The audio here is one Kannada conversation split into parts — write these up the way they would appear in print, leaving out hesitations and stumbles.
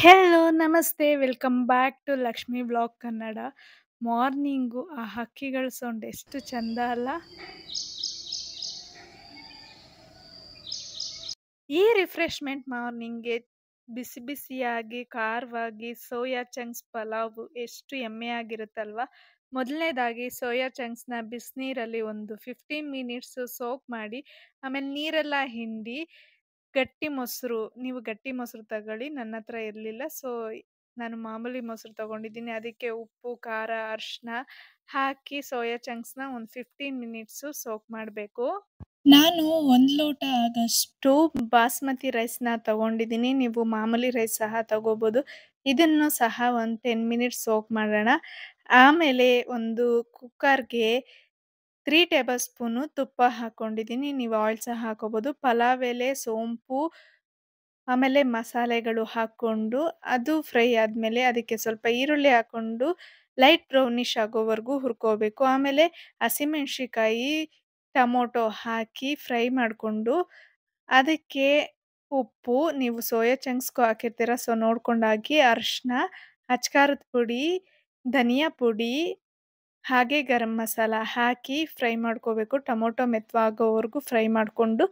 ಹೆಲೋ, ನಮಸ್ತೆ. Welcome back to Lakshmi vlog Kannada. Morning ಆ ಹಕ್ಕಿಗಳ ಸೌಂಡ್ ಎಷ್ಟು ಚಂದ ಅಲ್ಲ. ಈ ರಿಫ್ರೆಶ್ಮೆಂಟ್ ಮಾರ್ನಿಂಗ್ಗೆ ಬಿಸಿ ಬಿಸಿಯಾಗಿ ಖಾರವಾಗಿ ಸೋಯಾ ಚಂಕ್ಸ್ ಪಲಾವ್ ಎಷ್ಟು ಯಮ್ಮಿಯಾಗಿರುತ್ತಲ್ವಾ. ಮೊದಲನೇದಾಗಿ ಸೋಯಾ ಚಂಕ್ಸ್ನ ಬಿಸಿನೀರಲ್ಲಿ ಒಂದು 15 ಮಿನಿಟ್ಸ್ ಸೋಕ್ ಮಾಡಿ, ಆಮೇಲೆ ನೀರೆಲ್ಲ ಹಿಂಡಿ ಗಟ್ಟಿ ಮೊಸರು, ನೀವು ಗಟ್ಟಿ ಮೊಸರು ತಗೊಳ್ಳಿ. ನನ್ನ ಹತ್ರ ಇರಲಿಲ್ಲ, ಸೊ ನಾನು ಮಾಮೂಲಿ ಮೊಸರು ತಗೊಂಡಿದ್ದೀನಿ. ಅದಕ್ಕೆ ಉಪ್ಪು, ಖಾರ, ಅರಿಶಿನ ಹಾಕಿ ಸೋಯಾ ಚಂಕ್ಸ್ನ ಒಂದು 15 ಮಿನಿಟ್ಸು ಸೋಕ್ ಮಾಡಬೇಕು. ನಾನು 1 ಲೋಟ ಆಗಷ್ಟು ಬಾಸ್ಮತಿ ರೈಸ್ನ ತಗೊಂಡಿದ್ದೀನಿ. ನೀವು ಮಾಮೂಲಿ ರೈಸ್ ಸಹ ತಗೋಬೋದು. ಇದನ್ನು ಸಹ ಒಂದು 10 ಮಿನಿಟ್ಸ್ ಸೋಕ್ ಮಾಡೋಣ. ಆಮೇಲೆ ಒಂದು ಕುಕ್ಕರ್ಗೆ 3 ಟೇಬಲ್ ಸ್ಪೂನು ತುಪ್ಪ ಹಾಕ್ಕೊಂಡಿದ್ದೀನಿ. ನೀವು ಆಯಿಲ್ ಸಹ ಹಾಕೋಬೋದು. ಪಲಾವ್ ಎಲೆ, ಸೋಂಪು, ಆಮೇಲೆ ಮಸಾಲೆಗಳು ಹಾಕ್ಕೊಂಡು ಅದು ಫ್ರೈ ಆದಮೇಲೆ ಅದಕ್ಕೆ ಸ್ವಲ್ಪ ಈರುಳ್ಳಿ ಹಾಕ್ಕೊಂಡು ಲೈಟ್ ಬ್ರೌನಿಷ್ ಆಗೋವರೆಗೂ ಹುರ್ಕೋಬೇಕು. ಆಮೇಲೆ ಹಸಿಮೆಣ್ಸಿಕಾಯಿ, ಟೊಮೊಟೊ ಹಾಕಿ ಫ್ರೈ ಮಾಡಿಕೊಂಡು ಅದಕ್ಕೆ ಉಪ್ಪು, ನೀವು ಸೋಯಾ ಚಂಕ್ಸ್ಗೂ ಹಾಕಿರ್ತೀರ, ಸೊ ನೋಡ್ಕೊಂಡು ಹಾಕಿ. ಅರಿಶಿನ, ಅಚ್ಕಾರದ ಪುಡಿ, ಧನಿಯಾ ಪುಡಿ, ಹಾಗೆ ಗರಂ ಮಸಾಲ ಹಾಕಿ ಫ್ರೈ ಮಾಡ್ಕೋಬೇಕು. ಟೊಮೊಟೊ ಮೆತ್ತವಾಗೋವರೆಗೂ ಫ್ರೈ ಮಾಡಿಕೊಂಡು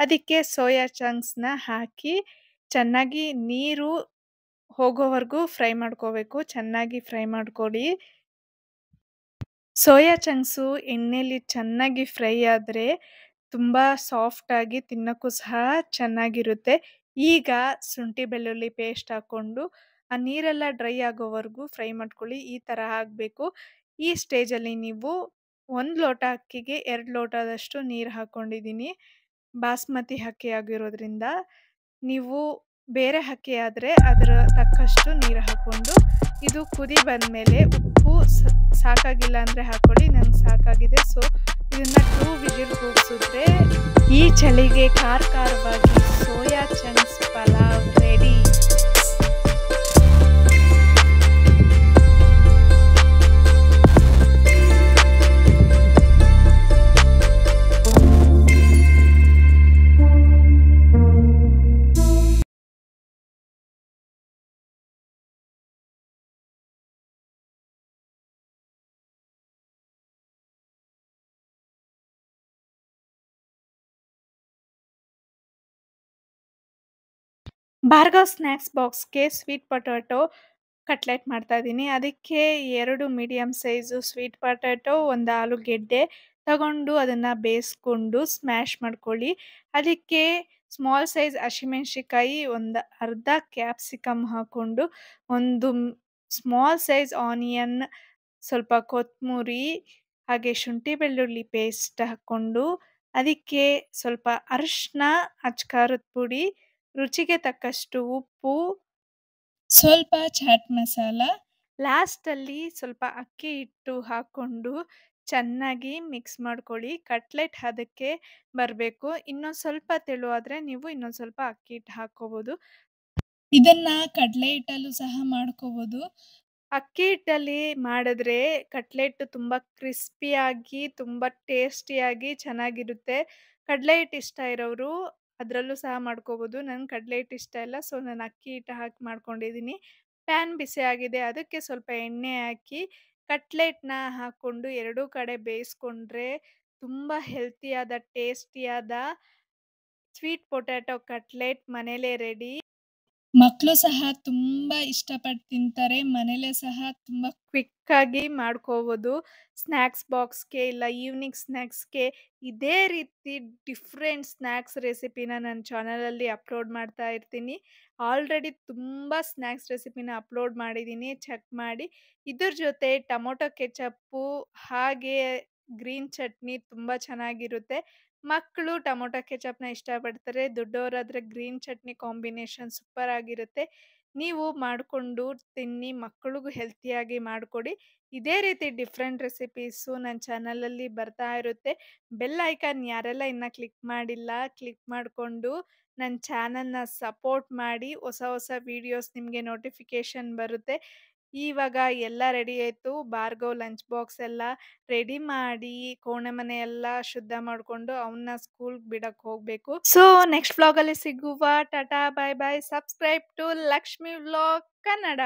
ಅದಕ್ಕೆ ಸೋಯಾ ಚಂಕ್ಸ್ನ ಹಾಕಿ ಚೆನ್ನಾಗಿ ನೀರು ಹೋಗೋವರೆಗೂ ಫ್ರೈ ಮಾಡ್ಕೋಬೇಕು. ಚೆನ್ನಾಗಿ ಫ್ರೈ ಮಾಡ್ಕೊಳ್ಳಿ. ಸೋಯಾ ಚಂಕ್ಸು ಎಣ್ಣೆಲಿ ಚೆನ್ನಾಗಿ ಫ್ರೈ ಆದರೆ ತುಂಬ ಸಾಫ್ಟಾಗಿ ತಿನ್ನೋಕ್ಕೂ ಸಹ ಚೆನ್ನಾಗಿರುತ್ತೆ. ಈಗ ಶುಂಠಿ ಬೆಳ್ಳುಳ್ಳಿ ಪೇಸ್ಟ್ ಹಾಕ್ಕೊಂಡು ಆ ನೀರೆಲ್ಲ ಡ್ರೈ ಆಗೋವರೆಗೂ ಫ್ರೈ ಮಾಡ್ಕೊಳ್ಳಿ. ಈ ಥರ ಆಗಬೇಕು. ಈ ಸ್ಟೇಜಲ್ಲಿ ನೀವು 1 ಲೋಟ ಅಕ್ಕಿಗೆ 2 ಲೋಟದಷ್ಟು ನೀರು ಹಾಕ್ಕೊಂಡಿದ್ದೀನಿ. ಬಾಸ್ಮತಿ ಅಕ್ಕಿ ಆಗಿರೋದ್ರಿಂದ. ನೀವು ಬೇರೆ ಅಕ್ಕಿ ಆದರೆ ಅದರ ತಕ್ಕಷ್ಟು ನೀರು ಹಾಕ್ಕೊಂಡು ಇದು ಕುದಿ ಬಂದಮೇಲೆ ಉಪ್ಪು ಸಾಕಾಗಿಲ್ಲ ಅಂದರೆ ಹಾಕ್ಕೊಳ್ಳಿ. ನಂಗೆ ಸಾಕಾಗಿದೆ, ಸೊ ಇದನ್ನು 2 ವಿಜಿಲ್ ಕೂಗಿಸಿದ್ರೆ ಈ ಚಳಿಗೆ ಖಾರವಾಗಿ soya chunks pulao ready. Bhargav snacks ಬಾಕ್ಸ್ಗೆ ಸ್ವೀಟ್ ಪೊಟ್ಯಾಟೊ ಕಟ್ಲೆಟ್ ಮಾಡ್ತಾಯಿದ್ದೀನಿ. ಅದಕ್ಕೆ 2 ಮೀಡಿಯಮ್ ಸೈಜು ಸ್ವೀಟ್ ಪೊಟ್ಯಾಟೊ, 1 ಆಲೂಗೆಡ್ಡೆ ತಗೊಂಡು ಅದನ್ನು ಬೇಯಿಸ್ಕೊಂಡು ಸ್ಮ್ಯಾಶ್ ಮಾಡ್ಕೊಳ್ಳಿ. ಅದಕ್ಕೆ ಸ್ಮಾಲ್ ಸೈಜ್ ಹಸಿಮೆಣ್ಸಿಕಾಯಿ, ಒಂದು ಅರ್ಧ ಕ್ಯಾಪ್ಸಿಕಮ್ ಹಾಕ್ಕೊಂಡು, ಒಂದು ಸ್ಮಾಲ್ ಸೈಜ್ ಆನಿಯನ್, ಸ್ವಲ್ಪ ಕೊತ್ತಂಬರಿ, ಹಾಗೆ ಶುಂಠಿ ಬೆಳ್ಳುಳ್ಳಿ ಪೇಸ್ಟ್ ಹಾಕ್ಕೊಂಡು ಅದಕ್ಕೆ ಸ್ವಲ್ಪ ಅರಿಶಿನ, ಅಚ್ಕಾರದ ಪುಡಿ, ರುಚಿಗೆ ತಕ್ಕಷ್ಟು ಉಪ್ಪು, ಸ್ವಲ್ಪ ಚಾಟ್ ಮಸಾಲ, ಲಾಸ್ಟಲ್ಲಿ ಸ್ವಲ್ಪ ಅಕ್ಕಿ ಹಿಟ್ಟು ಹಾಕ್ಕೊಂಡು ಚೆನ್ನಾಗಿ ಮಿಕ್ಸ್ ಮಾಡ್ಕೊಳ್ಳಿ. ಕಟ್ಲೆಟ್ ಅದಕ್ಕೆ ಬರಬೇಕು. ಇನ್ನೊಂದು ಸ್ವಲ್ಪ ತೆಳು ಆದರೆ ನೀವು ಇನ್ನೊಂದು ಸ್ವಲ್ಪ ಅಕ್ಕಿ ಹಿಟ್ಟು ಹಾಕ್ಕೋಬೋದು. ಇದನ್ನು ಕಡಲೆ ಹಿಟ್ಟಲ್ಲೂ ಸಹ ಮಾಡ್ಕೋಬೋದು. ಅಕ್ಕಿ ಹಿಟ್ಟಲ್ಲಿ ಮಾಡಿದ್ರೆ ಕಟ್ಲೆಟ್ ತುಂಬ ಕ್ರಿಸ್ಪಿಯಾಗಿ, ತುಂಬ ಟೇಸ್ಟಿಯಾಗಿ ಚೆನ್ನಾಗಿರುತ್ತೆ. ಕಡಲೆ ಹಿಟ್ಟು ಇಷ್ಟ ಇರೋರು ಅದರಲ್ಲೂ ಸಹ ಮಾಡ್ಕೋಬೋದು. ನಂಗೆ ಕಡಲೆ ಹಿಟ್ಟು ಇಷ್ಟ ಇಲ್ಲ, ಸೊ ನಾನು ಅಕ್ಕಿ ಹಿಟ್ಟು ಹಾಕಿ ಮಾಡ್ಕೊಂಡಿದ್ದೀನಿ. ಪ್ಯಾನ್ ಬಿಸಿ ಆಗಿದೆ, ಅದಕ್ಕೆ ಸ್ವಲ್ಪ ಎಣ್ಣೆ ಹಾಕಿ ಕಟ್ಲೆಟ್ನ ಹಾಕ್ಕೊಂಡು 2 ಕಡೆ ಬೇಯಿಸ್ಕೊಂಡ್ರೆ ತುಂಬ ಹೆಲ್ತಿಯಾದ, ಟೇಸ್ಟಿಯಾದ ಸ್ವೀಟ್ ಪೊಟ್ಯಾಟೊ ಕಟ್ಲೆಟ್ ಮನೇಲೇ ರೆಡಿ. ಮಕ್ಕಳು ಸಹ ತುಂಬ ಇಷ್ಟಪಟ್ಟು ತಿಂತಾರೆ. ಮನೇಲೇ ಸಹ ತುಂಬ ಕ್ವಿಕ್ಕಾಗಿ ಮಾಡ್ಕೋಬೋದು. ಸ್ನ್ಯಾಕ್ಸ್ ಬಾಕ್ಸ್ಗೆ ಇಲ್ಲ ಈವ್ನಿಂಗ್ ಸ್ನ್ಯಾಕ್ಸ್ಗೆ ಇದೇ ರೀತಿ ಡಿಫ್ರೆಂಟ್ ಸ್ನ್ಯಾಕ್ಸ್ ರೆಸಿಪಿನ ನನ್ನ ಚಾನಲಲ್ಲಿ ಅಪ್ಲೋಡ್ ಮಾಡ್ತಾ ಇರ್ತೀನಿ. ಆಲ್ರೆಡಿ ತುಂಬ ಸ್ನ್ಯಾಕ್ಸ್ ರೆಸಿಪಿನ ಅಪ್ಲೋಡ್ ಮಾಡಿದ್ದೀನಿ, ಚೆಕ್ ಮಾಡಿ. ಇದ್ರ ಜೊತೆ ಟೊಮೊಟೊ ಕೆಚಪ್ಪು ಹಾಗೆ ಗ್ರೀನ್ ಚಟ್ನಿ ತುಂಬ ಚೆನ್ನಾಗಿರುತ್ತೆ. ಮಕ್ಕಳು ಟೊಮೊಟೊ ಕೆಚಪ್ನ ಇಷ್ಟಪಡ್ತಾರೆ. ದೊಡ್ಡವರಾದರೆ ಗ್ರೀನ್ ಚಟ್ನಿ ಕಾಂಬಿನೇಷನ್ ಸೂಪರ್ ಆಗಿರುತ್ತೆ. ನೀವು ಮಾಡಿಕೊಂಡು ತಿನ್ನಿ, ಮಕ್ಕಳಿಗೂ ಹೆಲ್ತಿಯಾಗಿ ಮಾಡಿಕೊಡಿ. ಇದೇ ರೀತಿ ಡಿಫ್ರೆಂಟ್ ರೆಸಿಪೀಸು ನನ್ನ ಚಾನಲಲ್ಲಿ ಬರ್ತಾ ಇರುತ್ತೆ. ಬೆಲ್ ಐಕಾನ್ ಯಾರೆಲ್ಲ ಇನ್ನೂ ಕ್ಲಿಕ್ ಮಾಡಿಲ್ಲ, ಕ್ಲಿಕ್ ಮಾಡಿಕೊಂಡು ನನ್ನ ಚಾನಲ್ನ ಸಪೋರ್ಟ್ ಮಾಡಿ. ಹೊಸ ಹೊಸ ವೀಡಿಯೋಸ್ ನಿಮಗೆ ನೋಟಿಫಿಕೇಷನ್ ಬರುತ್ತೆ. ಇವಾಗ ಎಲ್ಲ ರೆಡಿ ಆಯ್ತು. ಭಾರ್ಗವ್ ಲಂಚ್ ಬಾಕ್ಸ್ ಎಲ್ಲ ರೆಡಿ ಮಾಡಿ, ಕೋಣೆ ಮನೆ ಎಲ್ಲ ಶುದ್ಧ ಮಾಡ್ಕೊಂಡು ಅವನ್ನ ಸ್ಕೂಲ್‌ಗೆ ಬಿಡಕ್ ಹೋಗ್ಬೇಕು. ಸೊ ನೆಕ್ಸ್ಟ್ ವ್ಲಾಗಲ್ಲಿ ಸಿಗುವ. Tata, bye bye. Subscribe to Lakshmi vlog Kannada.